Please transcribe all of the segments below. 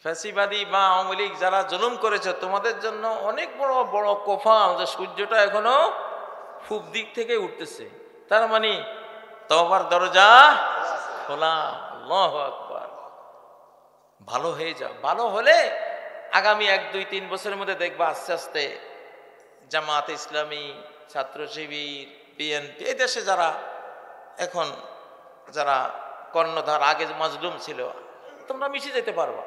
ফ্যাসিবাদী বা আওয়ামী লীগ যারা জুলুম করেছে তোমাদের জন্য অনেক বড় বড় কোফাল, যে সূর্যটা এখনো পূব দিক থেকে উঠতেছে, তার মানে তওবার দরজা খোলা। আল্লাহু আকবার। ভালো হয়ে যাও, ভালো হলে আগামী 1-2-3 বছরের মধ্যে দেখবা আস্তে আস্তে জামাত ইসলামী, ছাত্র শিবির, বিএনপি, এই দেশে যারা এখন যারা কর্ণধার, আগে মাজলুম ছিল, তোমরা মিশে যেতে পারবা,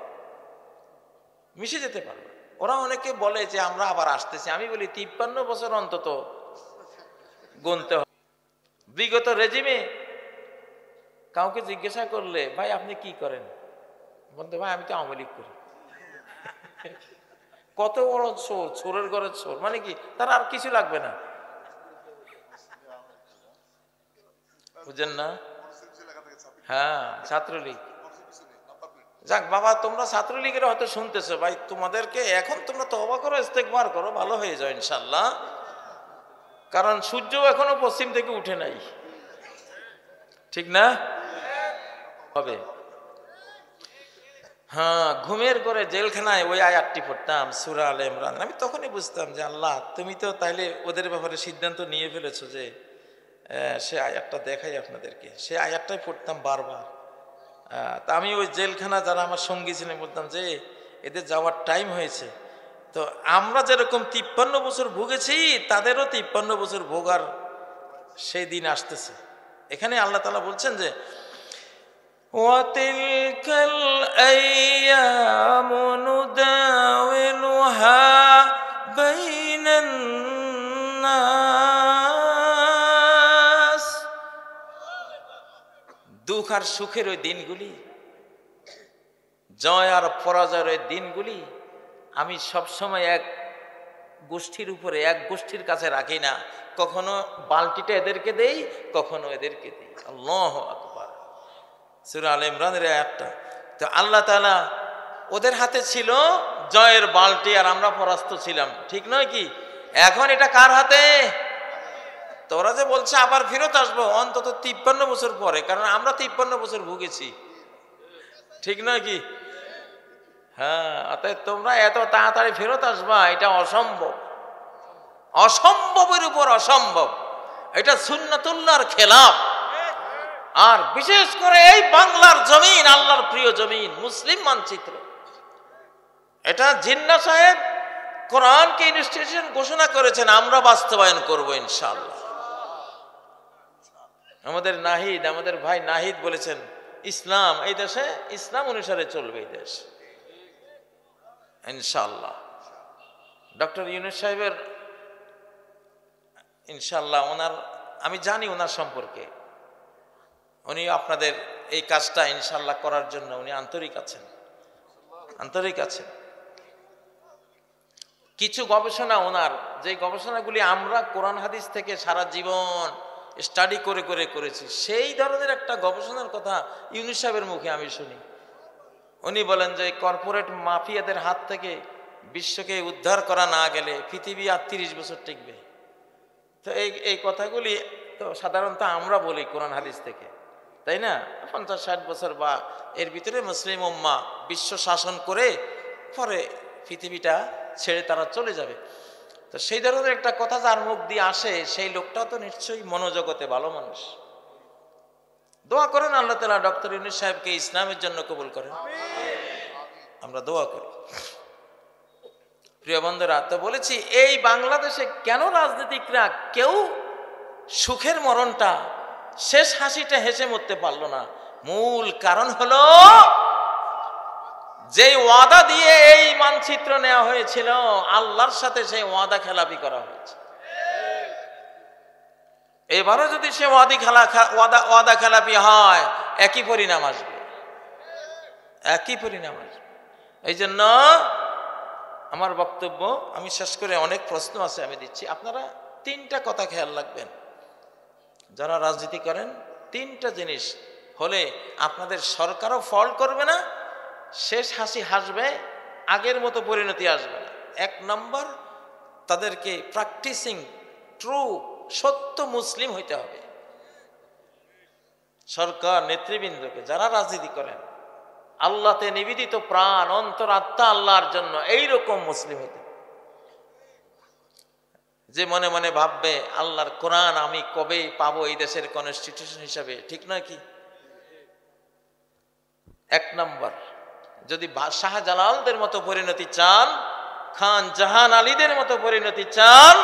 মিশে যেতে পারবা। ওরা অনেকে বলে যে আমরা আবার আসতেছি, আমি বলি 53 বছর অন্তত গুনতে হবে। বিগত রেজিমে কাউকে জিজ্ঞাসা করলে ভাই আপনি কি করেন, বলতে ভাই আমি তো আওয়ামী লীগ করি। কত বড় চোর, চোরের ঘরের চোর, মানে কি তার আর কিছু লাগবে না, বুঝেন না? হ্যাঁ, ছাত্রলীগ। যাক বাবা, তোমরা ছাত্রলীগের হয়তো শুনতেছো, ভাই তোমাদেরকে এখন তোমরা তওবা করো, ইস্তেগফার করো, ভালো হয়ে যাও ইনশাল্লাহ। কারণ সূর্য এখনো পশ্চিম থেকে উঠে নাই, ঠিক না? হবে। হ্যাঁ, ঘুমের করে জেলখানায় ওই আয়াতটি পড়তাম, সূরা আলে ইমরান। আমি তখনই বুঝতাম যে আল্লাহ তুমি তো তাইলে ওদের ব্যাপারে সিদ্ধান্ত নিয়ে ফেলেছো যে সে আয়াতটা দেখাই আপনাদেরকে। সে আয়াতটাই পড়তাম বারবার। তা আমি ওই জেলখানা যারা আমার সঙ্গী ছিলেন বলতাম যে এদের যাওয়ার টাইম হয়েছে। তো আমরা যেরকম 53 বছর ভুগেছি, তাদেরও 53 বছর ভোগার সেই দিন আসতেছে। এখানে আল্লাহ তাআলা বলছেন যে وَتِلْكَ الْأَيَّامُ نُدَاوِلُهَا بَيْنَ النَّاسِ। দুঃখ আর সুখের ওই দিনগুলি, জয় আর পরাজয়ের ওই দিনগুলি আমি সবসময় এক গোষ্ঠীর উপরে, এক গোষ্ঠীর কাছে রাখি না। কখনো বালতিটা এদেরকে দেই, কখনো এদেরকে দেই। আল্লাহু আকবার। সূরা আলে ইমরানের আয়াতটা। তো আল্লাহ তাআলা ওদের হাতে ছিল জয়ের বালতি আর আমরা পরাস্ত ছিলাম, ঠিক নয় কি? এখন এটা কার হাতে? তোরা যে বলছে আবার ফেরত আসবো, অন্তত 53 বছর পরে, কারণ আমরা 53 বছর ভুগেছি, ঠিক নয় কি? হ্যাঁ, অতএব তোমরা এত তাড়াতাড়ি ফেরত আসবা এটা অসম্ভব, অসম্ভবের উপর অসম্ভব। এটা সুন্নাতুল্লাহর খেলাফ। আর বিশেষ করে এই বাংলার জমিন, আল্লাহর প্রিয় জমিন, মুসলিম মানচিত্র, এটা জিন্নাহ সাহেব কোরআনকে ইনস্টিটিউশন ঘোষণা করেছেন, আমরা বাস্তবায়ন করব ইনশাআল্লাহ। আমাদের নাহিদ, আমাদের ভাই নাহিদ বলেছেন ইসলাম এই দেশে, ইসলাম অনুসারে চলবে এই দেশ ইনশাআল্লাহ। ডক্টর ইউনূস সাহেবের ইনশাআল্লাহ, ওনার আমি জানি ওনার সম্পর্কে, উনি আপনাদের এই কাজটা ইনশাআল্লাহ করার জন্য উনি আন্তরিক আছেন, আন্তরিক আছেন। কিছু গবেষণা ওনার, যে গবেষণাগুলি আমরা কোরআন হাদিস থেকে সারা জীবন স্টাডি করে করে করেছি, সেই ধরনের একটা গবেষণার কথা ইউনূস সাহেবের মুখে আমি শুনি। উনি বলেন যে কর্পোরেট মাফিয়াদের হাত থেকে বিশ্বকে উদ্ধার করা না গেলে পৃথিবী আর 30 বছর টিকবে। তো এই কথাগুলি তো সাধারণত আমরা বলি কোরআন হাদিস থেকে, তাই না? 50-60 বছর বা এর ভিতরে মুসলিম উম্মাহ বিশ্ব শাসন করে পরে পৃথিবীটা ছেড়ে তারা চলে যাবে। তো সেই ধরনের একটা কথা যার মুখ দিয়ে আসে, সেই লোকটা তো নিশ্চয়ই মনোজগতে ভালো মানুষ। দোয়া করেন আল্লাহ তাআলা ডক্টর ইউনূস সাহেবকে ইসলামের জন্য কবুল করেন, আমরা দোয়া করি। প্রিয় বন্ধুরা, তো বলেছি এই বাংলাদেশে কেন রাজনীতিকরা কেউ সুখের মরণটা, শেষ হাসিটা হেসে মরতে পারলো না? মূল কারণ হলো যে ওয়াদা দিয়ে এই মানচিত্র নেওয়া হয়েছিল, আল্লাহর সাথে সেই ওয়াদা খেলাপি করা হয়েছে। এবারও যদি সে ওয়াদা খেলাপি হয়, একই পরিণাম আসবে, একই পরিণাম আসবে। এই জন্য আমার বক্তব্য আমি শেষ করে, অনেক প্রশ্ন আছে আমি দিচ্ছি, আপনারা 3টা কথা খেয়াল রাখবেন যারা রাজনীতি করেন। 3টা জিনিস হলে আপনাদের সরকারও ফল করবে না, শেষ হাসি হাসবে, আগের মতো পরিণতি আসবে না। 1 নম্বর, তাদেরকে প্র্যাকটিসিং ট্রু সত্য মুসলিম হইতে হবে। সরকার নেতৃবৃন্দকে যারা রাজনীতি করেন আল্লাহতে নিবেদিত প্রাণ, অন্তর, আত্মা আল্লাহর জন্য, এইরকম মুসলিম হইতে। যে মনে মনে ভাববে আল্লাহর কোরআন আমি কবে পাবো এই দেশের কনস্টিটিউশন হিসাবে, ঠিক নয় কি? এক নম্বর, যদি শাহজালালদের মতো পরিণতি চান, খান জাহান আলীদের মতো পরিণতি চান,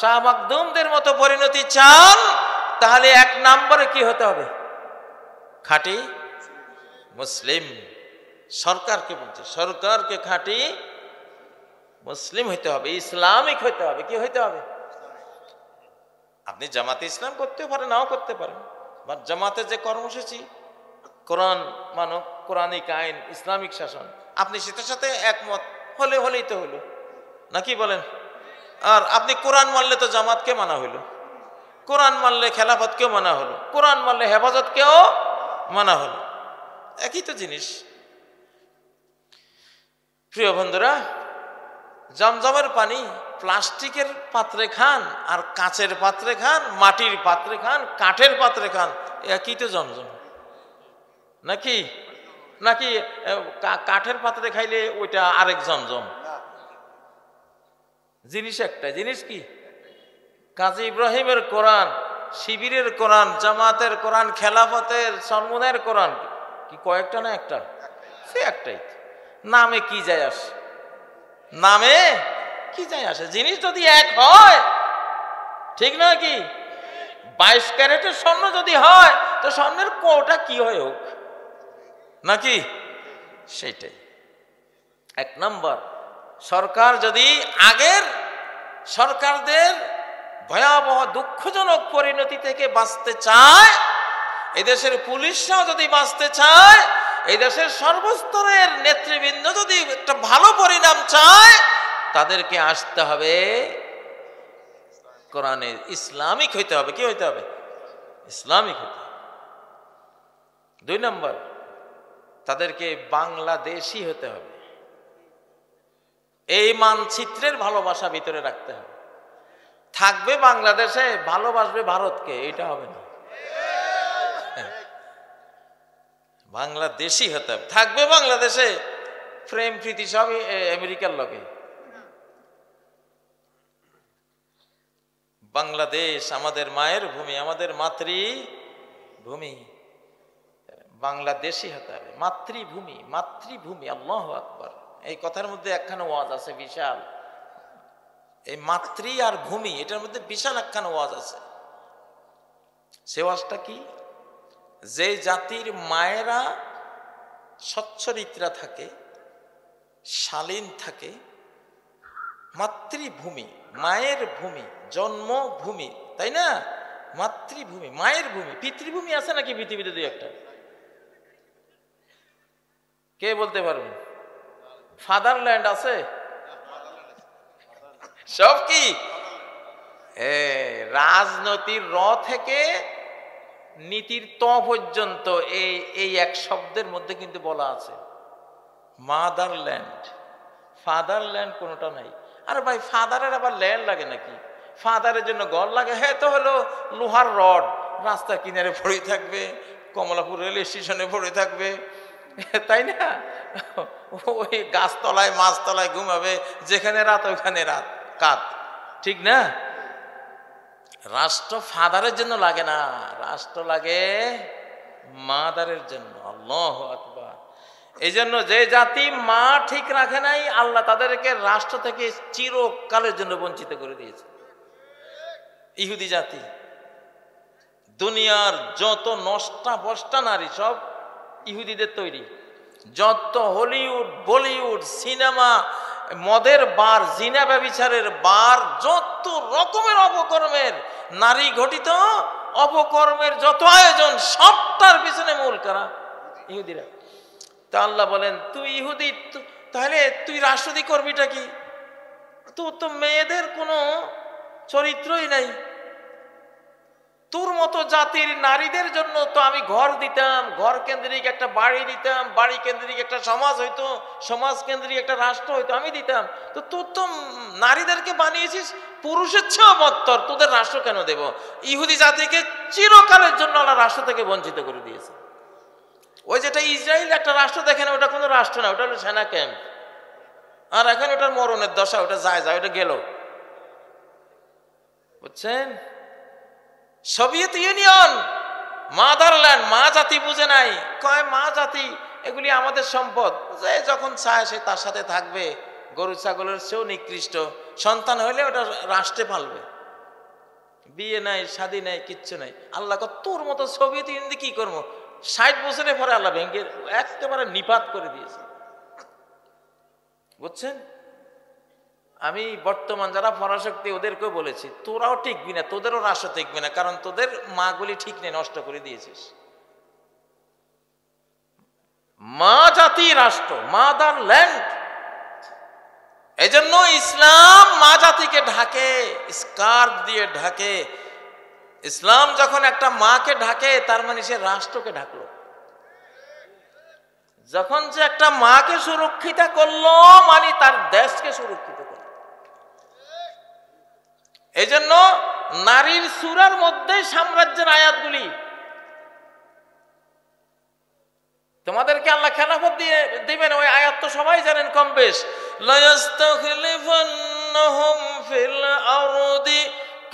শাহ মাকদুমদের মতো পরিণতি চান, তাহলে এক নম্বরে কি হতে হবে? খাঁটি মুসলিম। সরকারকে বলছে, সরকারকে খাঁটি মুসলিম হইতে হবে, ইসলামিক হইতে হবে। কি হইতে হবে? আপনি জামাতে ইসলাম করতে পারেন, নাও করতে পারেন, বা জামাতে যে কর্মসূচি, কোরআন মানো, কোরআনিক আইন, ইসলামিক শাসন, আপনি সেটার সাথে একমত হলেই তো হলো, নাকি বলেন? আর আপনি কোরআন মানলে তো জামাতকে মানা হইল, কোরআন মানলে খেলাফতকেও মানা হলো, কোরআন মানলে হেফাজতকেও মানা হলো, একই তো জিনিস। প্রিয় বন্ধুরা, জমজমের পানি প্লাস্টিকের পাত্রে খান আর কাঁচের পাত্রে খান, মাটির পাত্রে খান, কাঠের পাত্রে খান, একই তো জমজম, নাকি? নাকি কাঠের পাত্রে খাইলে ওইটা আরেক জমজম? জিনিস একটা। জিনিস কি? কাজী ইব্রাহিমের কোরআন, শিবিরের কোরআন, জামাতের কোরআন, খেলাফতের, সরমুনের কোরআন কি কয়েকটা না একটা? সে একটাই। নামে কি যায় আসে? নামে কি যায় আসে? জিনিস যদি এক হয়, ঠিক নয় কি? 22 ক্যারেটের স্বর্ণ যদি হয়, তো স্বর্ণের কোটা কি হয় হোক, নাকি? সেইটাই। এক নম্বর, সরকার যদি আগের সরকারদের ভয়াবহ দুঃখজনক পরিণতি থেকে বাঁচতে চায়, এদেশের পুলিশরাও যদি বাঁচতে চায়, এই দেশের সর্বস্তরের নেতৃবৃন্দ যদি একটা ভালো পরিণাম চায়, তাদেরকে আসতে হবে কোরআনে, ইসলামিক হইতে হবে। কি হইতে হবে? ইসলামিক হইতে হবে। 2 নম্বর, তাদেরকে বাংলাদেশি হতে হবে। এই মানচিত্রের ভালোবাসা ভিতরে রাখতে হবে। থাকবে বাংলাদেশে, ভালোবাসবে ভারতকে, এটা হবে না। বাংলাদেশি হতে হবে। থাকবে বাংলাদেশে, প্রেম প্রীতি সবই আমেরিকার লোকে। বাংলাদেশ আমাদের মায়ের ভূমি, আমাদের মাতৃভূমি। বাংলাদেশি হতে হবে, মাতৃভূমি, মাতৃভূমি। আল্লাহু আকবার। এই কথার মধ্যে একখানা ওয়াজ আছে বিশাল। এই মাতৃ আর ভূমি, এটার মধ্যে বিশাল একখানা ওয়াজ আছে। সে ওয়াজটা কি? যে জাতির মায়েরা সচ্চরিত্রা থাকে, শালীন থাকে, মাতৃভূমি, মায়ের ভূমি, জন্মভূমি, তাই না? মাতৃভূমি, মায়ের ভূমি। পিতৃভূমি আছে নাকি পৃথিবীতে? 2-1টা কে বলতে পারবেন? ফাদারল্যান্ড আছে? সব কি রাজনীতির র থেকে নীতির ত পর্যন্ত এই এক শব্দের মধ্যে কিন্তু বলা আছে মাদারল্যান্ড। ফাদারল্যান্ড কোনোটা নাই। আরে ভাই, ফাদারের আবার ল্যান্ড লাগে নাকি? ফাদারের জন্য ঘর লাগে, হ্যাঁ তো হলো লোহার রড, রাস্তার কিনারে পড়ে থাকবে, কমলাপুর রেল স্টেশনে পড়ে থাকবে, তাই না? ওই গাছতলায় মাছতলায় ঘুমাবে, যেখানে রাত ওইখানে রাত কাত, ঠিক না? রাষ্ট্র ফাদারের জন্য লাগে না, রাষ্ট্র লাগে মাদারের জন্য। আল্লাহু আকবার। এই জন্য যে জাতি মা ঠিক রাখে নাই, আল্লাহ তাদেরকে রাষ্ট্র থেকে চিরকালের জন্য বঞ্চিত করে দিয়েছে। ইহুদি জাতি, দুনিয়ার যত নষ্টা বষ্টা নারী সব ইহুদিদের তৈরি। যত হলিউড, বলিউড, সিনেমা, মদের বার, জিনা ব্যভিচারের বার, যত রকমের অপকর্মের, নারী ঘটিত অপকর্মের যত আয়োজন, সবটার পিছনে মূল কারা? ইহুদিরা। তা আল্লাহ বলেন, তুই ইহুদি, তাহলে তুই রাষ্ট্রপতি করবিটা কি? তোর তো মেয়েদের কোনো চরিত্রই নাই। তোর মতো জাতির নারীদের জন্য তো আমি ঘর দিতাম, ঘর কেন্দ্রিক একটা বাড়ি দিতাম, বাড়ি কেন্দ্রিক একটা সমাজ হইতো, সমাজ কেন্দ্রিক একটা রাষ্ট্র হইতো, আমি দিতাম। তো তোর তো নারীদেরকে বানিয়েছিস পুরুষের চেয়েও বত্তর, তোদের রাষ্ট্র কেন দেব? ইহুদি জাতিকে চিরকালের জন্য আল্লাহ রাষ্ট্র থেকে বঞ্চিত করে দিয়েছে। ওই যেটা ইসরায়েল একটা রাষ্ট্র দেখেন, ওটা কোনো রাষ্ট্র না, ওটা হলো সেনা ক্যাম্প। আর এখন ওটার মরণের দশা, ওটা যায় ওটা গেল, বুঝছেন? সোভিয়েত ইউনিয়ন মাদারল্যান্ড, মা জাতি বুঝে নাই, কয় মা জাতি এগুলি আমাদের সম্পদ, যে যখন চায় সে তার সাথে থাকবে, গরু ছাগলের চেয়েও নিকৃষ্ট, সন্তান হইলে ওটা রাষ্ট্রে পালবে, বিয়ে নাই শাদী নাই কিচ্ছু নাই। আল্লাহ তোর মতো সোভিয়েত ইউনিয়ন কি করবো, 60 বছরের পরে আল্লাহ ভেঙে একেবারে নিপাত করে দিয়েছে, বুঝছেন? আমি বর্তমান যারা পরাশক্তি ওদেরকেও বলেছি, তোরাও টিকবি না, তোদেরও রাষ্ট্র টিকবি না, কারণ তোদের মাগুলি ঠিক নেই, নষ্ট করে দিয়েছিস। মা জাতি রাষ্ট্র, মাদারল্যান্ড। এই জন্য ইসলাম মা জাতিকে ঢাকে, স্কার্ফ দিয়ে ঢাকে। ইসলাম যখন একটা মাকে ঢাকে, তার মানে সে রাষ্ট্রকে ঢাকলো। যখন যে একটা মাকে সুরক্ষিত করলো, মানে তার দেশকে সুরক্ষিত করলো। এই জন্য নারীর সূরার মধ্যে সাম্রাজ্যের আয়াতগুলি। তোমাদেরকে আল্লাহ খেলাফত দিয়ে দিবেন, ওই আয়াত তো সবাই জানেন কম বেশ। লায়াস্তাখলিফান্নাহুম ফিল আরদি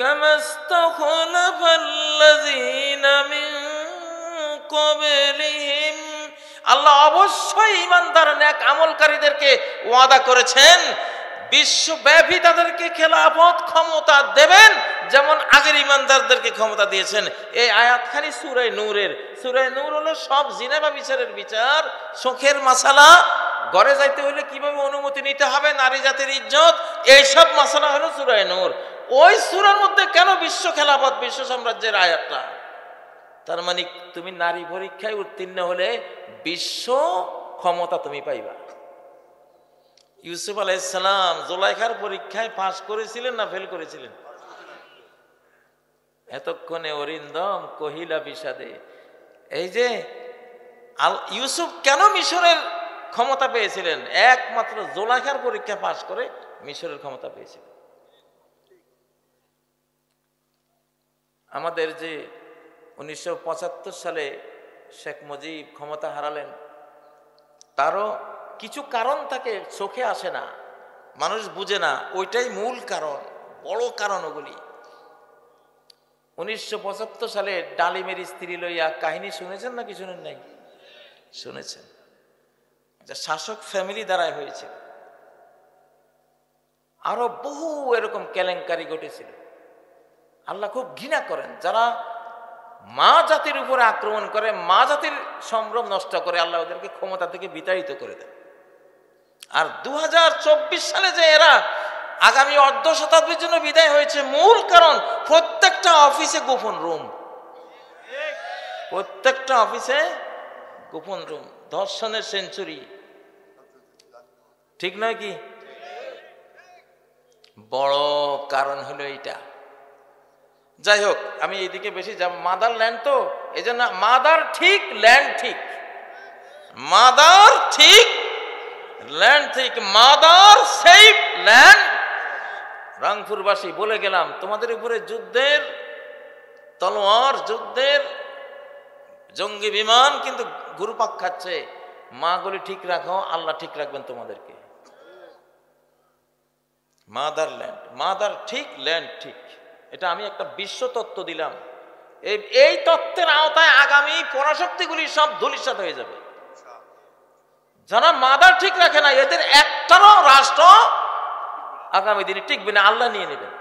কামাস্তাখলাফাল্লাযীনা মিন ক্বাবলিহিম। আল্লাহ অবশ্যই ঈমানদার নেক আমলকারীদেরকে ওয়াদা করেছেন, বিশ্বব্যাপী তাদেরকে খেলাফত ক্ষমতা দেবেন, যেমন আগের ঈমানদারদেরকে ক্ষমতা দিয়েছেন। এই আয়াতখানি সূরা নূরের। সূরা নূর হলো সব জিনা বা বিচারের বিচার, চোখের মাসালা, ঘরে যাইতে হলে কিভাবে অনুমতি নিতে হবে, নারী জাতির ইজ্জত, এইসব মাসালা হলো সূরা নূর। ওই সূরার মধ্যে কেন বিশ্ব খেলাফত, বিশ্ব সাম্রাজ্যের আয়াতটা? তার মানে তুমি নারী পরীক্ষায় উত্তীর্ণ হলে বিশ্ব ক্ষমতা তুমি পাইবা। ইউসুফ আলাইহিস সালাম জুলাইখার পরীক্ষায় পাস করেছিলেন না ফেল করেছিলেন? এতক্ষণে অরিন্দম কহিলা বিষাদে। এই যে ইউসুফ কেন মিশরের ক্ষমতা পেয়েছিলেন? একমাত্র জুলাইখার পরীক্ষা পাস করে মিশরের ক্ষমতা পেয়েছিলেন। আমাদের যে 1975 সালে শেখ মুজিব ক্ষমতা হারালেন, তারও কিছু কারণ থাকে, চোখে আসে না, মানুষ বুঝে না, ওইটাই মূল কারণ, বড় কারণ ওগুলি। 1975 সালে ডালিমের স্ত্রী লইয়া কাহিনী শুনেছেন নাকি শুনেন নাই? শুনেছেন। শাসক ফ্যামিলি দ্বারাই হয়েছিল। আরো বহু এরকম কেলেঙ্কারি ঘটেছিল। আল্লাহ খুব ঘৃণা করেন যারা মা জাতির উপরে আক্রমণ করে, মা জাতির সম্ভ্রম নষ্ট করে, আল্লাহ ওদেরকে ক্ষমতা থেকে বিতাড়িত করে দেন। আর 2024 সালে যে এরা আগামী অর্ধ শতাব্দীর জন্য বিদায় হয়েছে, মূল কারণ প্রত্যেকটা অফিসে গোপন রুম, প্রত্যেকটা অফিসে গোপন রুম, ধর্ষণের সেঞ্চুরি, ঠিক নয় কি? বড় কারণ হলো এইটা। যাই হোক, আমি এইদিকে বেশি যাব, মাদারল্যান্ড তো, এই জন্য মাদার ঠিক ল্যান্ড ঠিক, মাদার ঠিক ল্যান্ড ঠিক, মাদার সেফ ল্যান্ড। রংপুরবাসী বলে গেলাম, তোমাদের উপরে যুদ্ধের তলোয়ার, যুদ্ধের জঙ্গি বিমান কিন্তু ঘুরপাক খাচ্ছে, মাগুলি ঠিক রাখো, আল্লাহ ঠিক রাখবেন তোমাদেরকে। মাদারল্যান্ড, মাদার ঠিক ল্যান্ড ঠিক, এটা আমি একটা বিশ্ব তত্ত্ব দিলাম। এই তত্ত্বের আওতায় আগামী পরাশক্তিগুলি সব ধূলিসাৎ হয়ে যাবে। যারা মাদার ঠিক রাখে না, এদের একটারও রাষ্ট্র আগামী দিনে টিকবে না, আল্লাহ নিয়ে নেবেন।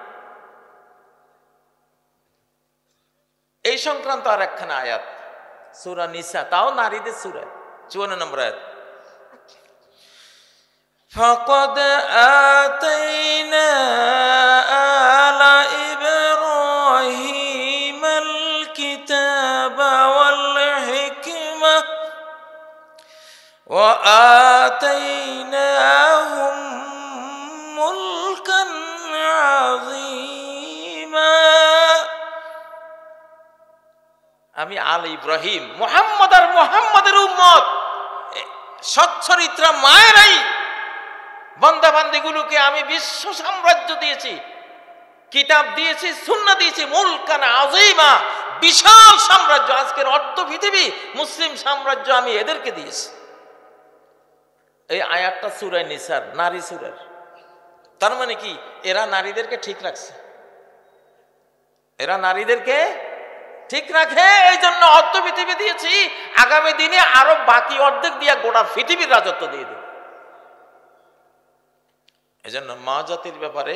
এই সংক্রান্ত আর একখানা আয়াত সূরা নিসা, তাও নারীদের সূরা, 54 নম্বর আয়াত। ফাকাদ আতাইনা আলা ইব্রাহিমাল কিতাবা ওয়াল হিকমা ওয়া আতাইনাহুম মুলকান আযীমা। আমি আল ইব্রাহিম, মুহাম্মদ আর মুহাম্মাদের উম্মত, সচ্চরিত্রা মায়েরাই বান্দা বান্দিগুলোকে আমি বিশ্ব সাম্রাজ্য দিয়েছি, কিতাব দিয়েছি, সুন্নাহ দিয়েছি, মুলকান আযীমা, বিশাল সাম্রাজ্য, আজকের অর্ধ পৃথিবী মুসলিম সাম্রাজ্য আমি এদেরকে দিয়েছি। এই আয়াতটা সূরা নিসার, নারী সূরার। তার মানে কি, এরা নারীদেরকে ঠিক রাখছে, এরা নারীদেরকে ঠিক রাখে, এই জন্য অর্ধ পৃথিবী দিয়েছি। আগামী দিনে আরো বাকি অর্ধেক দিয়া গোটা পৃথিবীর রাজত্ব দিয়ে দেব। এই জন্য মা জাতির ব্যাপারে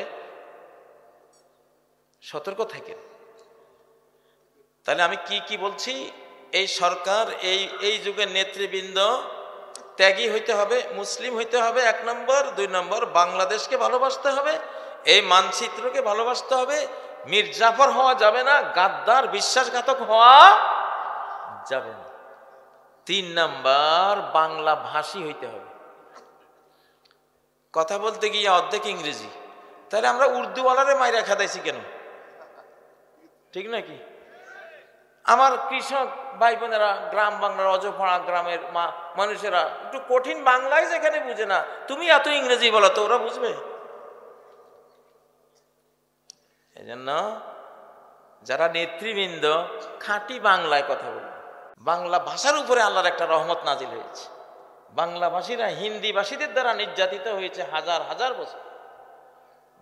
সতর্ক থাকেন। তাহলে আমি কি বলছি, এই সরকার, এই যুগের নেতৃবৃন্দ ত্যাগী হইতে হবে, মুসলিম হইতে হবে 1 নম্বর। 2 নম্বর, বাংলাদেশকে ভালোবাসতে হবে, এই মানচিত্রকে ভালোবাসতে হবে। মির্জাফর হওয়া যাবে না, গাদ্দার বিশ্বাসঘাতক হওয়া যাবে না। 3 নম্বর, বাংলা ভাষী হইতে হবে। কথা বলতে গিয়ে অর্ধেক ইংরেজি, তাহলে আমরা উর্দুওয়ালারে মাইরা খাদাইছি কেন? ঠিক নাকি? আমার কৃষক ভাই বোনেরা, গ্রাম বাংলার অজপাড়া গ্রামের মানুষেরা একটু কঠিন বাংলায় যেখানে বুঝে না, তুমি এত ইংরেজি বলো তো ওরা বুঝবে? এই জন্য যারা নেতৃবৃন্দ খাঁটি বাংলায় কথা বলবে। বাংলা ভাষার উপরে আল্লাহর একটা রহমত নাজিল হয়েছে। বাংলা ভাষীরা হিন্দি ভাষীদের দ্বারা নির্যাতিত হয়েছে হাজার হাজার বছর,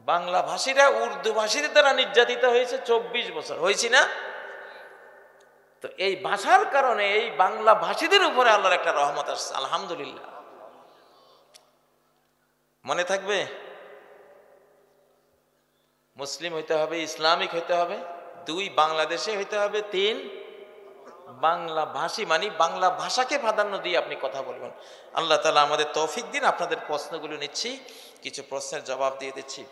বাংলা ভাষীরা উর্দু ভাষীদের দ্বারা নির্যাতিত হয়েছে 24 বছর, হয়েছি না? তো এই ভাষার কারণে এই বাংলা ভাষীদের উপরে আল্লাহর একটা রহমত আসছে, আলহামদুলিল্লাহ। মনে থাকবে, মুসলিম হইতে হবে, ইসলামিক হইতে হবে। 2, বাংলাদেশে হইতে হবে। 3, বাংলা ভাষী, মানে বাংলা ভাষাকে প্রাধান্য দিয়ে আপনি কথা বলবেন। আল্লাহ তাআলা আমাদের তৌফিক দিন। আপনাদের প্রশ্নগুলো নিচ্ছি, কিছু প্রশ্নের জবাব দিয়ে দিচ্ছি।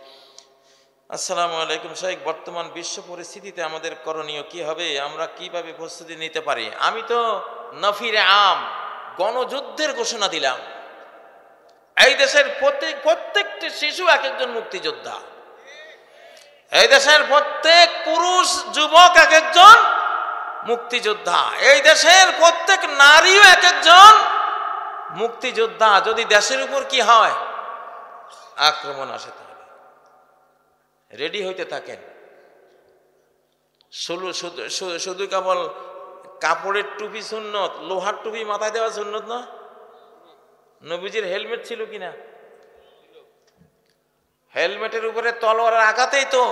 আসসালামু আলাইকুম শাইখ, বর্তমান বিশ্ব পরিস্থিতিতে আমাদের করণীয় কি হবে? আমরা কিভাবে প্রস্তুতি নিতে পারি? আমি তো নফিরে আম, গণযুদ্ধের ঘোষণা দিলাম। এই দেশের প্রত্যেকটি শিশু এক একজন মুক্তিযোদ্ধা, এই দেশের প্রত্যেক পুরুষ যুবক এক একজন মুক্তিযোদ্ধা, এই দেশের প্রত্যেক নারীও এক একজন মুক্তিযোদ্ধা। যদি দেশের উপর কি হয়, আক্রমণ আসে, তাহলে রেডি হইতে থাকেন। শুধু কেবল কাপড়ের টুপি সুন্নত, লোহার টুপি মাথায় দেওয়া সুন্নত না? নবীজির হেলমেট ছিল কিনা? হেলমেটের উপরে তলোয়ারের আঘাতেই তো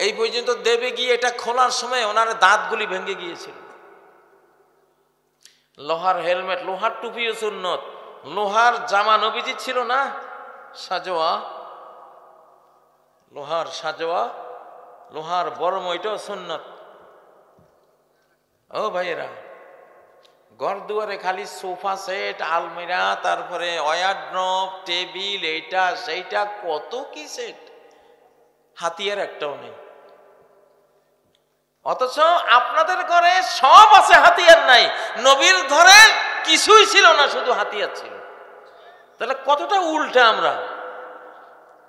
এই পর্যন্ত দেবে গিয়ে এটা খোলার সময় ওনার দাঁতগুলি ভেঙে গিয়েছিল। লোহার হেলমেট, লোহার টুপিও সুন্নত। লোহার জামা নবীজি ছিল না, সাজোয়া, লোহার সাজোয়া, লোহার বরম, ওইটাও সুন্নত। ও ভাইয়েরা, ঘর দুয়ারে খালি সোফা সেট, আলমিরা, তারপরে ওয়ারড্রোব, টেবিল, এইটা সেইটা, কত কি সেট, হাতিয়ার একটাও নেই। অথচ আপনাদের ঘরে সব আছে, হাতিয়ার নাই। নবীর ঘরে কিছুই ছিল না, শুধু হাতিয়ার ছিল। তাহলে কতটা উল্টা আমরা।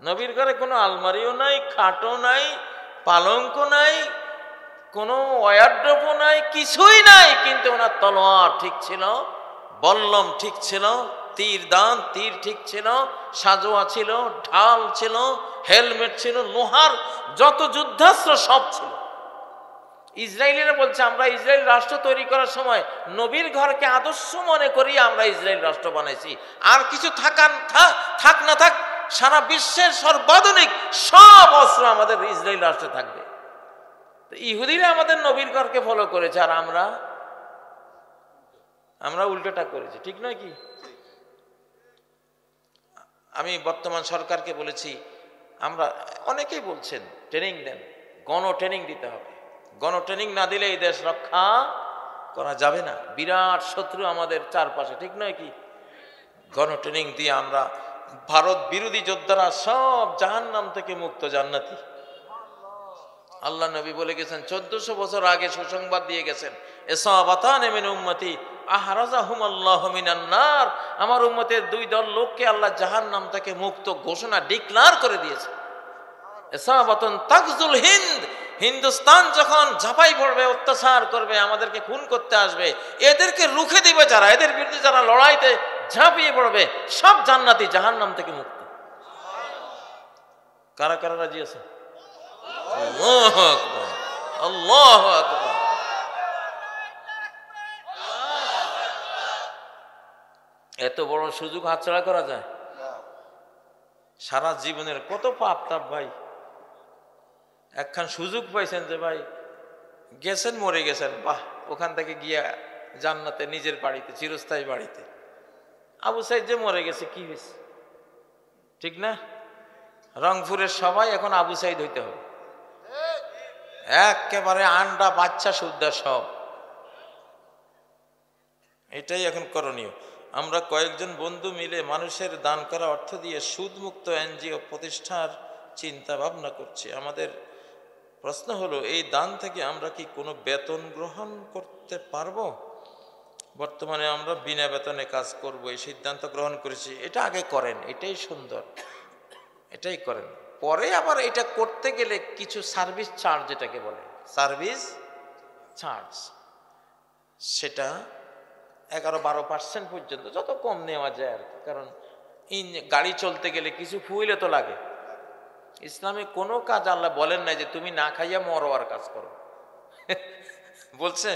নবীর ঘরে কোনো আলমারিও নাই, খাটও নাই, পালঙ্ক নাই, কোনো ওয়ারড্রোবও নাই, কিছুই নাই, কিন্তু ওনার তলোয়ার ঠিক ছিল, বল্লম ঠিক ছিল, তীর ঠিক ছিল, সাজোয়া ছিল, ঢাল ছিল, হেলমেট ছিল, লোহার যত যুদ্ধাস্ত্র সব ছিল। ইসরায়েলিরা বলছে, আমরা ইসরায়েল রাষ্ট্র তৈরি করার সময় নবীর ঘরকে আদর্শ মনে করি আমরা ইসরায়েল রাষ্ট্র বানাইছি। আর কিছু থাক না থাক, সারা বিশ্বের সর্বাধুনিক সব অস্ত্র আমাদের ইসরায়েল রাষ্ট্রে থাকবে। ইহুদিরা আমাদের নবীর ঘরকে ফলো করেছে, আর আমরা উল্টোটা করেছি। ঠিক নয় কি? আমি বর্তমান সরকারকে বলেছি, আমরা অনেকেই বলছেন ট্রেনিং দেন, গণ ট্রেনিং দিতে হবে। গণ ট্রেনিং না দিলে এই দেশ রক্ষা করা যাবে না। বিরাট শত্রু আমাদের চারপাশে, ঠিক নয় কি? গণ ট্রেনিং দিয়ে আমরা ভারত বিরোধী যোদ্ধারা সব জাহান্নাম থেকে মুক্ত, জান্নাতি। আল্লাহ নবী বলে গেছেন, 1400 বছর আগে সুসংবাদ দিয়ে গেছেন, ইসাবাতান মিন উম্মতি আহরাজাহুমুল্লাহু মিনান নার। আমার উম্মতের 2 দল লোককে আল্লাহ জাহান্নাম থেকে মুক্ত ঘোষণা ডিক্লার করে দিয়েছে। ইসাবাতুন তাকজুল হিন্দ, হিন্দুস্তান যখন ঝাঁপাই পড়বে, অত্যাচার করবে, আমাদেরকে খুন করতে আসবে, এদেরকে রুখে দিবে যারা, এদের বিরুদ্ধে যারা লড়াইতে ঝাঁপিয়ে পড়বে, সব জান্নাতি, জাহান্নাম থেকে মুক্ত। কারা কারা রাজি আছে? আল্লাহু আকবার, আল্লাহু আকবার। এত বড় সুযোগ হাতছাড়া করা যায়? সারা জীবনের কত পাপ তাপ ভাই, একখান সুযোগ পাইছেন যে ভাই গেছেন, মরে গেছেন, বাহ, ওখান থেকে গিয়া জান্নাতে, নিজের বাড়িতে, চিরস্থায়ী বাড়িতে। আবু সাইদ যে মরে গেছে, কি হয়েছে? ঠিক না? রংপুরের সবাই এখন আবু সাইদ হইতে হবে, একেবারে আন্ডা বাচ্চা সুদ্ধা সব। এটাই এখন করণীয়। আমরা কয়েকজন বন্ধু মিলে মানুষের দান করা অর্থ দিয়ে সুদমুক্ত এনজিও প্রতিষ্ঠার চিন্তা ভাবনা করছি। আমাদের প্রশ্ন হলো, এই দান থেকে আমরা কি কোনো বেতন গ্রহণ করতে পারবো? বর্তমানে আমরা বিনা বেতনে কাজ করব, এই সিদ্ধান্ত গ্রহণ করেছি। এটা আগে করেন, এটাই সুন্দর, এটাই করেন। পরে আবার এটা করতে গেলে কিছু সার্ভিস চার্জ, যেটাকে বলে সার্ভিস চার্জ, সেটা 11-12% পর্যন্ত, যত কম নেওয়া যায় আর কি। কারণ গাড়ি চলতে গেলে কিছু ফুয়েলে তো লাগে। ইসলামে কোনো কাজ আল্লাহ বলেন নাই যে তুমি না খাইয়া মরোয়ার কাজ করো। বলছে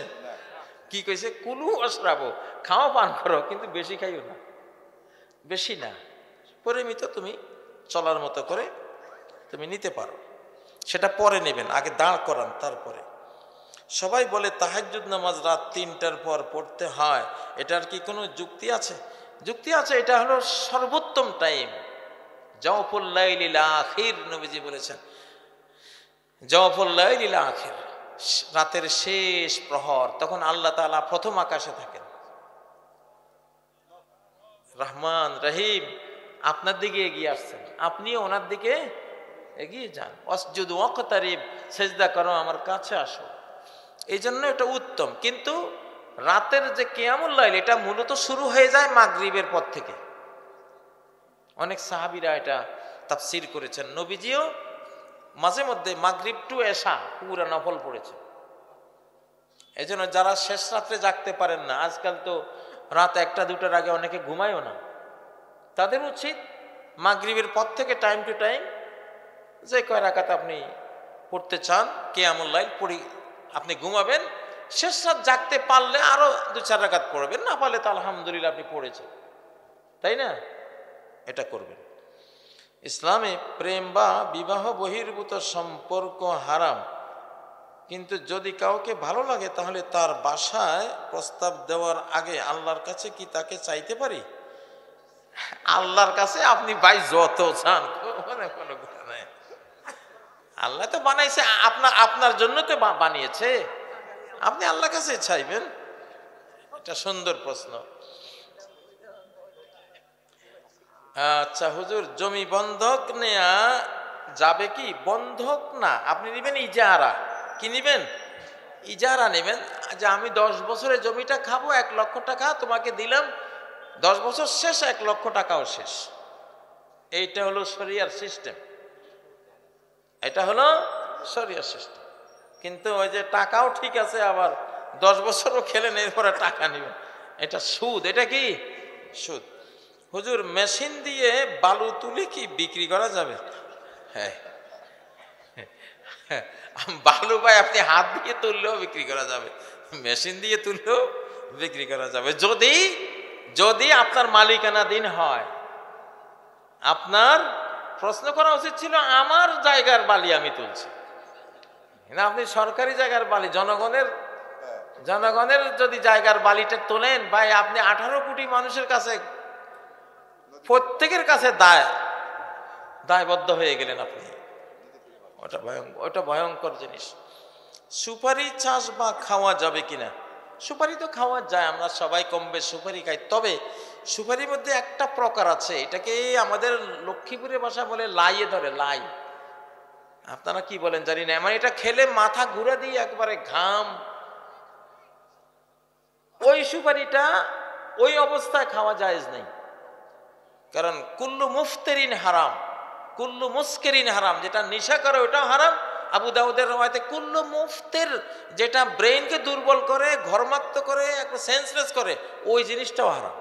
কি কইছে? কুলু অশ্রাবো, খাওয়া পান করো, কিন্তু বেশি খাইও না, বেশি না, পরিমিত তুমি চলার মতো করে তুমি নিতে পারো। সেটা পরে নেবেন, আগে দাঁড় করান তারপরে। সবাই বলে তাহাজ্জুদ নামাজ রাত 3টার পর পড়তে হয়, এটার কি কোনো যুক্তি আছে? যুক্তি আছে। এটা হলো সর্বোত্তম টাইম, জাওফুল লাইলিল আখির, নবীজি বলেছেন জাওফুল লাইলিল আখির, রাতের শেষ প্রহর। তখন আল্লাহ তাআলা প্রথম আকাশে থাকেন, রহমান রহিম আপনার দিকে এগিয়ে আসছেন, আপনিও ওনার দিকে এগিয়ে যান। ওয়াসজুদ ওয়াকতারিব, সেজদা করো, আমার কাছে আসো। এই জন্য এটা উত্তম। কিন্তু রাতের যে কিয়ামুল লাইল, এটা মূলত শুরু হয়ে যায় মাগরিবের পর থেকে। অনেক সাহাবীরা এটা তাফসীর করেছেন। নবীজিও মাঝে মধ্যে মাগরিব টু এশা পুরা নফল পড়েছেন। এই জন্য যারা শেষ রাত্রে জাগতে পারেন না, আজকাল তো রাত 1টা-2টার আগে অনেকে ঘুমায়ও না, তাদের উচিত মাগরিবের পর থেকে টাইম টু টাইম যে কয় রাকাত আপনি পড়তে চান কিয়ামুল লাইল পড়ি, আপনি ঘুমাবেন। শেষ রাত জাগতে পারলে আরো 2-4 রাকাত পড়বেন, না পারলে তো আলহামদুলিল্লাহ আপনি পড়েছেন, তাই না? এটা করবেন। ইসলামে প্রেম বা বিবাহ বহির্ভূত সম্পর্ক হারাম, কিন্তু যদি কাউকে ভালো লাগে তাহলে তার বাসায় প্রস্তাব দেওয়ার আগে আল্লাহর কাছে কি তাকে চাইতে পারি? আল্লাহর কাছে আপনি ভাই যত চান, কোনো কথা নাই। আল্লাহ তো বানাইছে, আপনার জন্য তো বানিয়েছে, আপনি আল্লাহর কাছে চাইবেন। এটা সুন্দর প্রশ্ন। আচ্ছা হুজুর, জমি বন্ধক নেয়া যাবে কি? বন্ধক না, আপনি নেবেন ইজারা। কি নেবেন? ইজারা নেবেন। যে আমি 10 বছরে জমিটা খাবো, 1 লক্ষ টাকা তোমাকে দিলাম, 10 বছর শেষ 1 লক্ষ টাকাও শেষ। এইটা হলো শরিয়ার সিস্টেম, এটা হলো শরিয়ার সিস্টেম। কিন্তু ওই যে টাকাও ঠিক আছে, আবার 10 বছরও খেলেন, এরপরে টাকা নেবেন, এটা সুদ। এটা কি? সুদ। হুজুর, মেশিন দিয়ে বালু তুলে কি বিক্রি করা যাবে? হ্যাঁ, বালু ভাই আপনি হাত দিয়ে তুললেও বিক্রি করা যাবে, মেশিন দিয়ে তুললেও বিক্রি করা যাবে, যদি যদি আপনার মালিকানাধীন হয়। আপনার প্রশ্ন করা উচিত ছিল আমার জায়গার বালি আমি তুলছি, না আপনি সরকারি জায়গার বালি, জনগণের যদি জায়গার বালিটা তোলেন ভাই, আপনি 18 কোটি মানুষের কাছে, প্রত্যেকের কাছে দায়বদ্ধ হয়ে গেলেন আপনি। ওটা ভয়ঙ্কর জিনিস। সুপারি চাষ বা খাওয়া যাবে কিনা? সুপারি তো খাওয়া যায়, আমরা সবাই কম বেশ সুপারি খাই। তবে সুপারির মধ্যে একটা প্রকার আছে, এটাকে আমাদের লক্ষ্মীপুরের ভাষা বলে লাইয়ে ধরে, লাই। আপনারা কি বলেন জানি না, মানে এটা খেলে মাথা ঘুরে দিয়ে একবারে ঘাম। ওই সুপারিটা ওই অবস্থায় খাওয়া জায়েজ নেই, কারণ কুল্লু মুফতেরিন হারাম, কুল্লু মুস্কেরিন হারাম। যেটা নেশা করে ওটাও হারাম। আবু দাউদের রওয়ায়াতে কুল্লু মুফতের, যেটা ব্রেইনকে দুর্বল করে, ঘর্মাক্ত করে, একটা সেন্সলেস করে, ওই জিনিসটাও হারাম।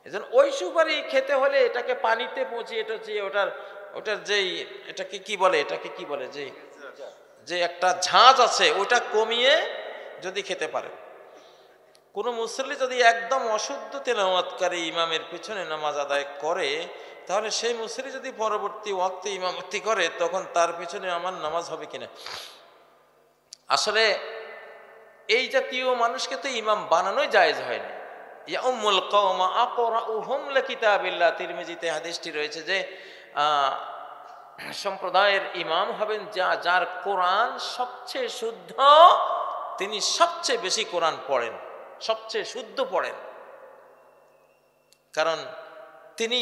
এজন্য ওই সুপারি খেতে হলে এটাকে পানিতে পচিয়ে ওটার যেই এটাকে কি বলে যে একটা ঝাঁজ আছে, ওটা কমিয়ে যদি খেতে পারে কোনো মুসল্লি যদি একদম অশুদ্ধ তেলাওয়াতকারী ইমামের পিছনে নামাজ আদায় করে, তাহলে সেই মুসল্লি যদি পরবর্তী ওয়াক্তে ইমামতি করে, তখন তার পিছনে আমার নামাজ হবে কিনা? আসলে এই জাতীয় মানুষকে তো ইমাম বানানোই জায়েজ হয় না। ইয়াউমুল কওমা আকরাউহুম লিকিতাবিল্লাহ, তিরমিজিতে হাদিসটি রয়েছে যে সম্প্রদায়ের ইমাম হবেন যার কোরআন সবচেয়ে শুদ্ধ, তিনি সবচেয়ে বেশি কোরআন পড়েন, সবচেয়ে শুদ্ধ পড়েন। কারণ তিনি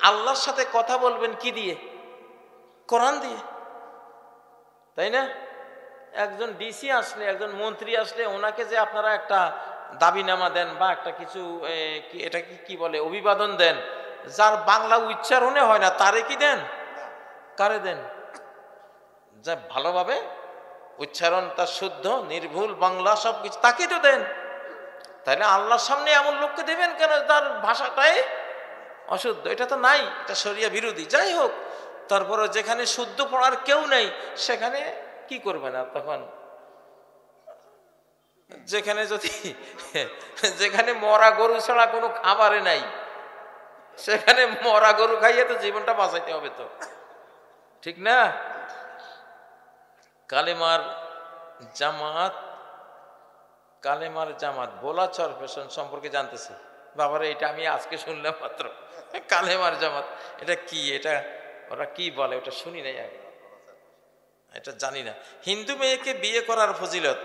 আল্লাহর সাথে কথা বলবেন কি দিয়ে? কোরআন দিয়ে, তাই না? একজন ডিসি আসলে, একজন মন্ত্রী আসলে, ওনাকে যে আপনারা একটা দাবিনামা দেন বা একটা কিছু এটা কি বলে, অভিবাদন দেন, যার বাংলা উচ্চারণে হয় না, তারে কি দেন? কারে দেন? যা ভালোভাবে উচ্চারণ তার শুদ্ধ নির্ভুল বাংলা সবকিছু, তাকে তো দেন। তাইলে আল্লাহর সামনে এমন লোককে দেবেন কেন তার ভাষাটাই অশুদ্ধ? এটা তো নাই, এটা শরিয়া বিরোধী। যাই হোক, তারপরে যেখানে শুদ্ধ পড়ার কেউ নেই সেখানে কি করবে না তখন? যেখানে যদি যেখানে মরা গরু ছাড়া কোনো খাবারে নাই, সেখানে মরা গরু খাইয়ে তো জীবনটা বাঁচাইতে হবে তো, ঠিক না? কালেমার জামাত বোলাচর ফ্যাশন সম্পর্কে জানতেছি। বাবারে, এটা আমি আজকে শুনলাম মাত্র। কালেমার জামাত এটা কি? এটা ওরা কি বলে? ওটা শুনি নাই আগে, এটা জানি না। হিন্দু মেয়েকে বিয়ে করার ফজিলত।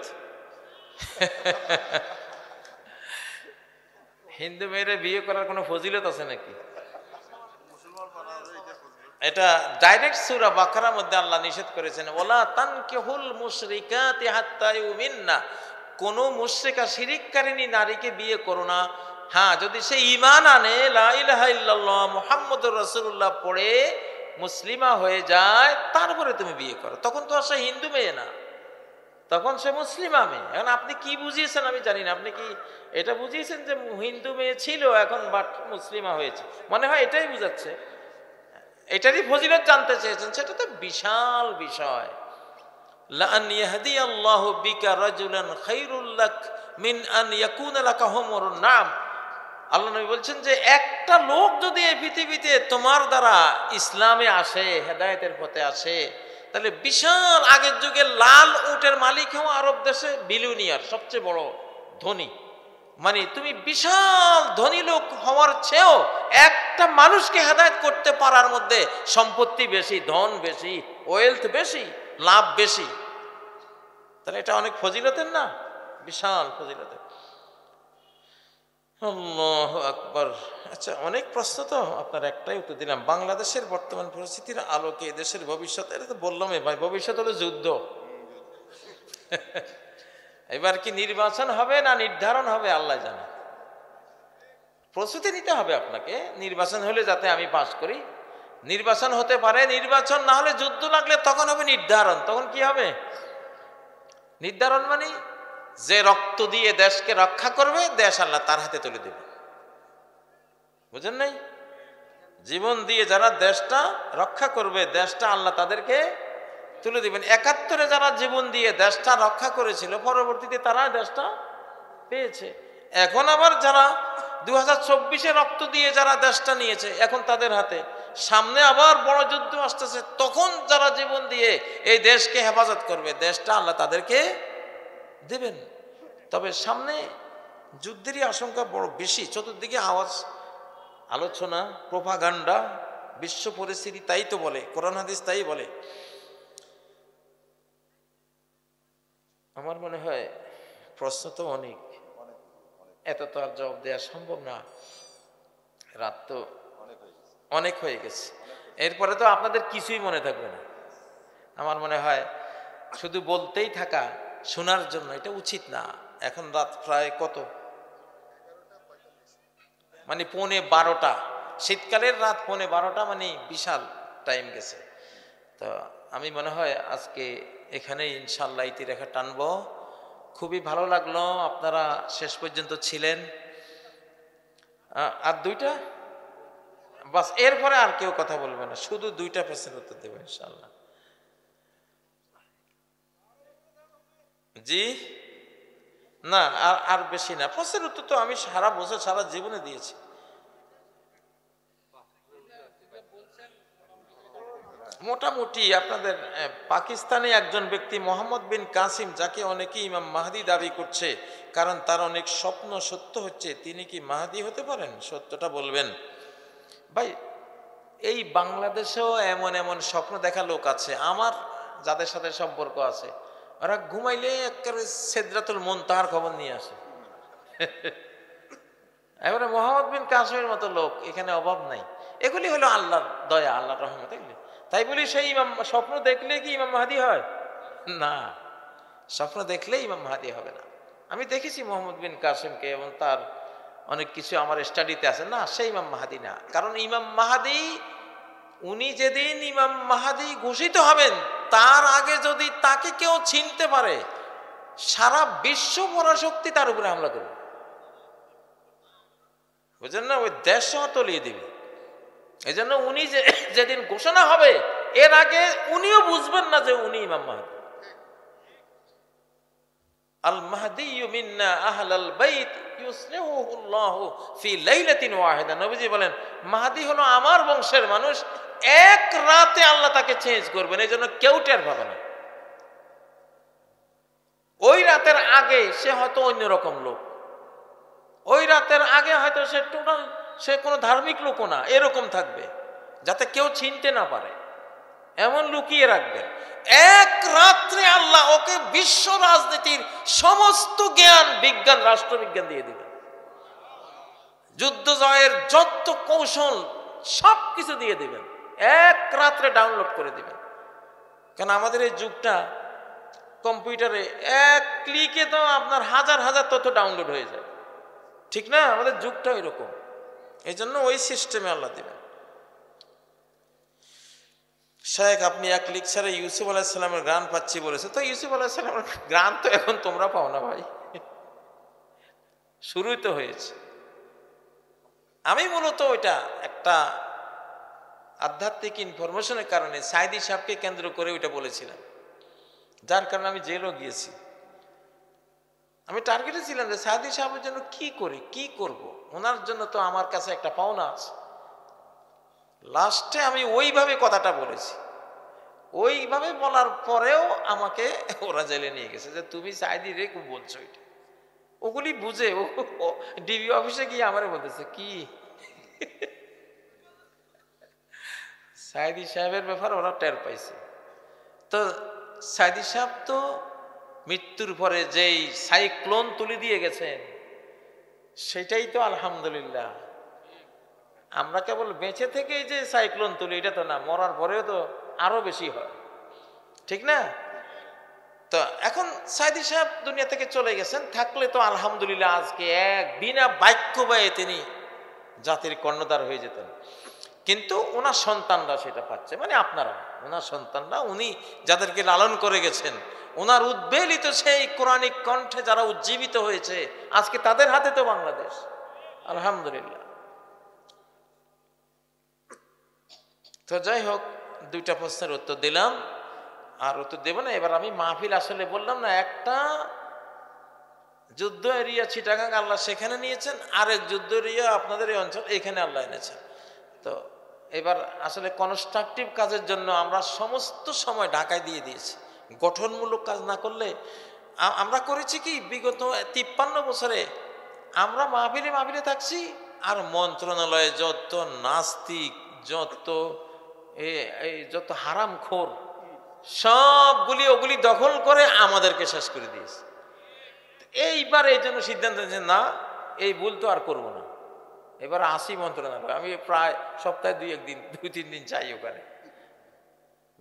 হিন্দু মেয়েরা বিয়ে করার কোনো ফজিলত আছে নাকি? এটা ডাইরেক্ট সূরা বাকারার মধ্যে আল্লাহ নিষেধ করেছেন, ওয়ালা তানকিহুল মুশরিকাতি হাত্তা ইউমিননা, কোন মুশরিকা শিরিককারিনী নারীকে বিয়ে করো না। হ্যাঁ, যদি সে ঈমান আনে, লা ইলাহা ইল্লাল্লাহ মুহাম্মাদুর রাসূলুল্লাহ পড়ে মুসলিমা হয়ে যায়, তারপরে তুমি বিয়ে করো। তখন তো সে হিন্দু মেয়ে না, তখন সে মুসলিমা মেয়ে। এখন আপনি কি বুঝিয়েছেন আমি জানি না। আপনি কি এটা বুঝিয়েছেন যে হিন্দু মেয়ে ছিল, এখন বাট মুসলিমা হয়েছে? মনে হয় এটাই বুঝাচ্ছে, এটারই ফজিলত জানতে চেয়েছেন। সেটা তো বিশাল বিষয়। লা আন ইয়াহদিয়াল্লাহু বিকা রাজুলান খায়রুল লাক মিন আন ইয়াকুনা লাকা হুমুরুন নাম। আল্লাহ নবী বলছেন যে একটা লোক যদি এই পৃথিবীতে তোমার দ্বারা ইসলামে আসে, হেদায়েতের পথে আসে, তাহলে বিশাল, আগের যুগে লাল উটের মালিক হওয়া আরব দেশে বিলিয়নিয়ার, সবচেয়ে বড় ধনী, মানে তুমি বিশাল ধনী লোক হওয়ার চেয়েও একটা মানুষকে হেদায়েত করতে পারার মধ্যে সম্পত্তি বেশি, ধন বেশি, ওয়েলথ বেশি, লাভ বেশি। তাহলে এটা অনেক ফজিলতের না? বিশাল ফজিলতের। আল্লাহু আকবার। আচ্ছা, অনেক প্রশ্ন তো, আপনার একটাই উত্তর দিলাম। বাংলাদেশের বর্তমান পরিস্থিতির আলোকে দেশের ভবিষ্যৎ, এটা তো বললাম ভাই, ভবিষ্যৎ হলো যুদ্ধ। এবার কি নির্বাচন হবে না নির্ধারণ হবে আল্লাহ জানে। প্রস্তুতি নিতে হবে আপনাকে। নির্বাচন হলে যাতে আমি পাস করি, নির্বাচন হতে পারে, নির্বাচন না হলে যুদ্ধ লাগলে তখন হবে নির্ধারণ। তখন কি হবে? নির্ধারণ মানে যে রক্ত দিয়ে দেশকে রক্ষা করবে, দেশ আল্লাহ তার হাতে তুলে দেবে। বুঝেন নাই? জীবন দিয়ে যারা দেশটা রক্ষা করবে, দেশটা আল্লাহ তাদেরকে তুলে দিবেন। ৭১ যারা জীবন দিয়ে দেশটা রক্ষা করেছিল, পরবর্তীতে তারা দেশটা পেয়েছে। এখন আবার যারা 2024 রক্ত দিয়ে যারা দেশটা নিয়েছে, এখন তাদের হাতে। সামনে আবার বড় যুদ্ধ আসতেছে, তখন যারা জীবন দিয়ে এই দেশকে হেফাজত করবে, দেশটা আল্লাহ তাদেরকে দেবেন। তবে সামনে যুদ্ধেরই আশঙ্কা বড় বেশি। চতুর্দিকে আওয়াজ, আলোচনা, প্রোপাগান্ডা, বিশ্ব পরিস্থিতি তাই তো বলে, কোরআন হাদিস তাই বলে। আমার মনে হয় প্রশ্ন তো অনেক, এত তো আর জবাব দেওয়া সম্ভব না। রাত তো অনেক হয়ে গেছে। এরপরে তো আপনাদের কিছুই মনে থাকবে না। আমার মনে হয় শুধু বলতেই থাকা, শোনার জন্য এটা উচিত না। এখন রাত প্রায় কত, মানে 11:45। শীতকালের রাত 11:45, মানে বিশাল টাইম গেছে। তো আমি মনে হয় আজকে এখানেই ইনশাল্লাহ ইতিরেখা টানবো। খুবই ভালো লাগলো আপনারা শেষ পর্যন্ত ছিলেন। আর দুইটা বাস, এরপরে আর কেউ কথা বলবে না, শুধু দুইটা প্রশ্নের উত্তর দেবো ইনশাল্লাহ। জি, না, আর আর বেশি না। প্রশ্নের উত্তর তো আমি সারা বছর সারা জীবনে দিয়েছি। মোটামুটি আপনাদের পাকিস্তানে একজন ব্যক্তি মোহাম্মদ বিন কাসিম, যাকে অনেকেই ইমাম মাহদি দাবি করছে, কারণ তার অনেক স্বপ্ন সত্য হচ্ছে, তিনি কি মাহদি হতে পারেন? সত্যটা বলবেন ভাই। এই বাংলাদেশেও এমন এমন স্বপ্ন দেখা লোক আছে, আমার যাদের সাথে সম্পর্ক আছে, ওরা ঘুমাইলে একেবারে সিদরাতুল মুনতাহার খবর নিয়ে আসে। এবারে মোহাম্মদ বিন কাসিমের মতো লোক এখানে অভাব নাই। এগুলি হলো আল্লাহর দয়া, আল্লাহর রহমত। তাই বলি সেই ইমাম স্বপ্ন দেখলে কি ইমাম মাহদি হয়? না, স্বপ্ন দেখলে ইমাম মাহদি হবে না। আমি দেখেছি মোহাম্মদ বিন কাসিমকে এবং তার অনেক কিছু আমার স্টাডিতে আছে। না, সেই ইমাম মাহদি না। কারণ ইমাম মাহদি, উনি যেদিন ইমাম মাহদি ঘোষিত হবেন, তার আগে যদি তাকে কেউ চিনতে পারে, সারা বিশ্ব পরাশক্তি তার উপরে হামলা করবে, বুঝলেন না? ওই দেশ তলিয়ে দিবে। এই জন্য উনি যেদিন ঘোষণা হবে, এর আগে উনিও বুঝবেন না যে উনি ইমাম মাহদি। আল মাহদিয়্যু মিন্না আহলাল বাইত ইউসলিহুল্লাহু ফি লাইলাতিন ওয়াহিদা। নবীজি বলেন, মাহদি হলো আমার বংশের মানুষ, এক রাতে আল্লাহ তাকে চেঞ্জ করবেন, এই জন্য কেউ টের পাবে না। ওই রাতের আগে সে হয়তো অন্যরকম লোক, ওই রাতের আগে হয়তো সে কোনো ধার্মিক লোকও না, এরকম থাকবে, যাতে কেউ চিনতে না পারে, এমন লুকিয়ে রাখবেন। এক রাত্রে আল্লাহ ওকে বিশ্ব রাজনীতির সমস্ত জ্ঞান, বিজ্ঞান, রাষ্ট্রবিজ্ঞান দিয়ে দিবেন। যুদ্ধ জয়ের যত কৌশল সবকিছু দিয়ে দিবেন, এক রাত্রে ডাউনলোড করে দিবেন। কারণ আমাদের এই যুগটা কম্পিউটারে এক ক্লিকে তো আপনার হাজার হাজার তথ্য ডাউনলোড হয়ে যায়, ঠিক না? আমাদের যুগটা এরকম, এই জন্য ওই সিস্টেমে আল্লাহ দিবেন। শেখ, আপনি এক লেকচারে ইউসুফ আলাইহিসসালামের গান পাচ্ছি বলেছে, তো ইউসুফ আলাইহিসসালামের গান তো এখন তোমরা পাও না ভাই, শুরুই তো হয়েছে। আমি মূলত ওইটা একটা আধ্যাত্মিক ইনফরমেশনের কারণে সাইদি সাহেবকে কেন্দ্র করে ওইটা বলেছিলাম, যার কারণে আমি জেলও গিয়েছি। আমি টার্গেটে ছিলাম যে সাইদি সাহেবের জন্য কি করি, কি করব, ওনার জন্য তো আমার কাছে একটা পাওনা আছে। লাস্টে আমি ওইভাবে কথাটা বলেছি, ওইভাবে বলার পরেও আমাকে ওরা জেলে নিয়ে গেছে, যে তুমি সাইদি রে খুব বলছো এটা। ওগুলি বুঝে ও ডিবি অফিসে গিয়ে আমারে বলতেছে কি সাইদি সাহেবের ব্যাপার ওরা টের পাইছে। তো সাইদি সাহেব তো মৃত্যুর পরে যেই সাইক্লোন তুলে দিয়ে গেছেন, সেটাই তো আলহামদুলিল্লাহ। আমরা কেবল বেঁচে থেকেই যে সাইক্লোন তুলি এটা তো না, মরার পরেও তো আরো বেশি হয়, ঠিক না? তো এখন সাইদি সাহেব দুনিয়া থেকে চলে গেছেন, থাকলে তো আলহামদুলিল্লাহ আজকে এক বিনা বাক্য ব্যয়ে তিনি জাতির কর্ণধার হয়ে যেতেন। কিন্তু ওনার সন্তানরা সেটা পাচ্ছে, মানে আপনারা, ওনার সন্তানরা, উনি যাদেরকে লালন করে গেছেন, ওনার উদ্বেলিত সেই কোরআনিক কণ্ঠে যারা উজ্জীবিত হয়েছে, আজকে তাদের হাতে তো বাংলাদেশ, আলহামদুলিল্লাহ। তো যাই হোক, দুইটা প্রশ্নের উত্তর দিলাম, আর উত্তর দেব না। এবার আমি মাহফিল আসলে বললাম না, একটা যুদ্ধ এরিয়া চিটাগাং আল্লাহ সেখানে নিয়েছেন, আরেক যুদ্ধ এরিয়া আপনাদের এই অঞ্চল, এখানে আল্লাহ এনেছেন। তো এবার আসলে কনস্ট্রাকটিভ কাজের জন্য আমরা সমস্ত সময় ঢাকায় দিয়ে দিয়েছি। গঠনমূলক কাজ না করলে আমরা করেছি কি, বিগত 53 বছরে আমরা মাহফিলে থাকছি, আর মন্ত্রণালয়ে যত নাস্তিক, যত হারামখোর সবগুলি ওগুলি দখল করে আমাদেরকে শেষ করে দিয়েছে। এইবার এই জন্য সিদ্ধান্ত নিয়েছে, না এই ভুল তো আর করবো না, এবার আসি মন্ত্রণালয়। আমি প্রায় সপ্তাহে 2-3 দিন যাই, ওখানে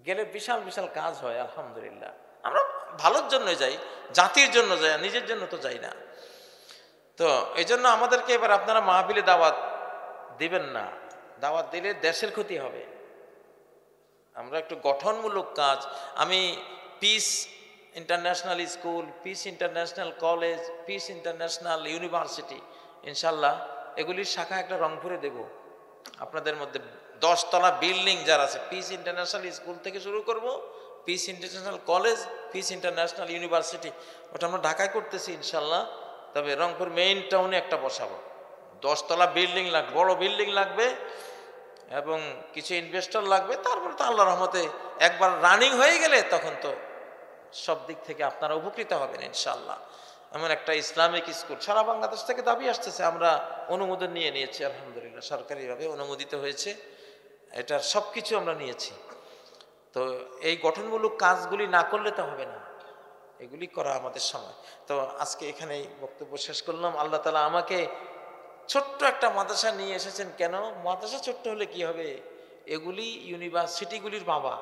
গেলে বিশাল বিশাল কাজ হয় আলহামদুলিল্লাহ। আমরা ভালোর জন্য যাই, জাতির জন্য যাই, নিজের জন্য তো যাই না। তো এই জন্য আমাদেরকে এবার আপনারা মাহফিলে দাওয়াত দিবেন না, দাওয়াত দিলে দেশের ক্ষতি হবে। আমরা একটু গঠনমূলক কাজ, আমি piece international school, piece international college, piece international university, ইনশাল্লাহ এগুলির শাখা একটা রংপুরে দেব। আপনাদের মধ্যে 10 তলা বিল্ডিং যারা আছে, পিস ইন্টারন্যাশনাল স্কুল থেকে শুরু করব, piece international college, piece international university, ওটা আমরা ঢাকায় করতেছি ইনশাল্লাহ। তবে রংপুর মেইন টাউনে একটা বসাবো, 10 তলা বিল্ডিং লাগবে, বড় বিল্ডিং লাগবে এবং কিছু ইনভেস্টর লাগবে। তারপর তো আল্লাহর রহমতে একবার রানিং হয়ে গেলে তখন তো সব দিক থেকে আপনারা উপকৃত হবেন ইনশাল্লাহ। এমন একটা ইসলামিক স্কুল সারা বাংলাদেশ থেকে দাবি আসতেছে, আমরা অনুমোদন নিয়ে নিয়েছি আলহামদুলিল্লাহ, সরকারিভাবে অনুমোদিত হয়েছে, এটার সব কিছু আমরা নিয়েছি। তো এই গঠনমূলক কাজগুলি না করলে তো হবে না, এগুলি করা আমাদের সময়। তো আজকে এখানেই বক্তব্য শেষ করলাম। আল্লাহ তাআলা আমাকে ছোট্ট একটা মাদ্রাসা নিয়ে এসেছেন। কেন মাদ্রাসা ছোট্ট হলে কি হবে? এগুলি ইউনিভার্সিটিগুলির বাবা,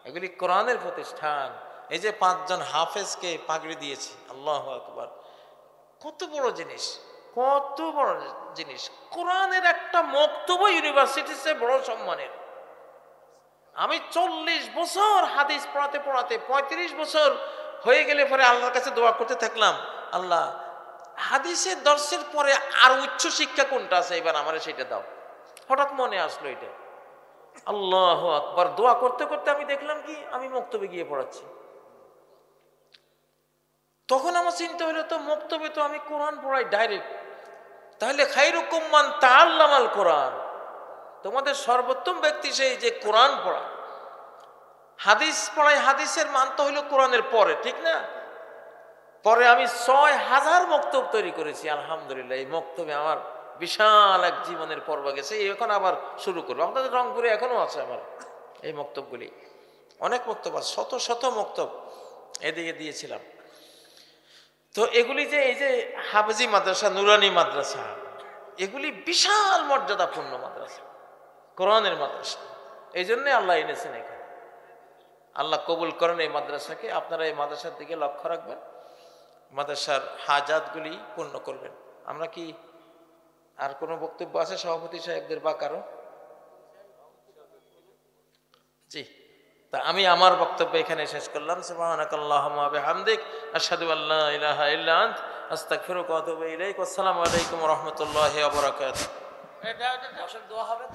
এগুলি কোরআনের প্রতিষ্ঠান। এই যে 5 জন হাফেজকে পাগড়ি দিয়েছি, আল্লাহু আকবার, কত বড় জিনিস, কত বড় জিনিস। কোরআনের একটা মক্তব ইউনিভার্সিটির চেয়ে বড় সম্মানের। আমি 40 বছর হাদিস পড়াতে পড়াতে 35 বছর হয়ে গেলে পরে আল্লাহর কাছে দোয়া করতে থাকলাম, আল্লাহ হাদিসের দর্শের পরে আর উচ্চ শিক্ষা কোনটা আছে, এবার আমার সেটা দাও। হঠাৎ মনে আসলো এটা, আল্লাহু আকবার। দোয়া করতে করতে আমি দেখলাম কি আমি মক্তবে গিয়ে পড়াচ্ছি। তখন আমার চিন্তা হলো, তো মক্তবে তো আমি কোরআন পড়াই ডাইরেক্ট, তাহলে খায়রুকুম মান তাআল্লামাল কোরআন, তোমাদের সর্বোত্তম ব্যক্তি সেই যে কোরআন পড়া। হাদিস পড়াই, হাদিসের মান তো হইল কোরআনের পরে, ঠিক না? পরে আমি 6000 মক্তব তৈরি করেছি আলহামদুলিল্লাহ। এই মক্তবে আমার বিশাল এক জীবনের পর্ব গেছে, এখন আবার শুরু করবো। আমাদের রংপুরে এখনো আছে আমার এই মক্তবগুলি, অনেক মক্তব আছে, শত শত মক্তব এদিকে দিয়েছিলাম। তো এগুলি যে এই যে হাফেজি মাদ্রাসা, নুরানি মাদ্রাসা, এগুলি বিশাল মর্যাদাপূর্ণ মাদ্রাসা, কোরআনের মাদ্রাসা। এই জন্যে আল্লাহ এনেছেন এখানে। আল্লাহ কবুল করেন এই মাদ্রাসাকে। আপনারা এই মাদ্রাসার দিকে লক্ষ্য রাখবেন, মাদ্রাসার হাজাতগুলি পূর্ণ করবেন। আমরা কি আর কোনো বক্তব্য আছে সভাপতি সাহেবদের বা কারো? জি, তা আমি আমার বক্তব্য এখানে শেষ করলাম। সুবহানাকাল্লাহুম্মা ওয়া বিহামদিক, আশহাদু আল্লা ইলাহা ইল্লা আনত, আস্তাগফিরুকা ওয়া আতুবু ইলাইক। আসসালামু আলাইকুম ওয়া রাহমাতুল্লাহি ওয়া বারাকাতুহু। দোয়া হবে।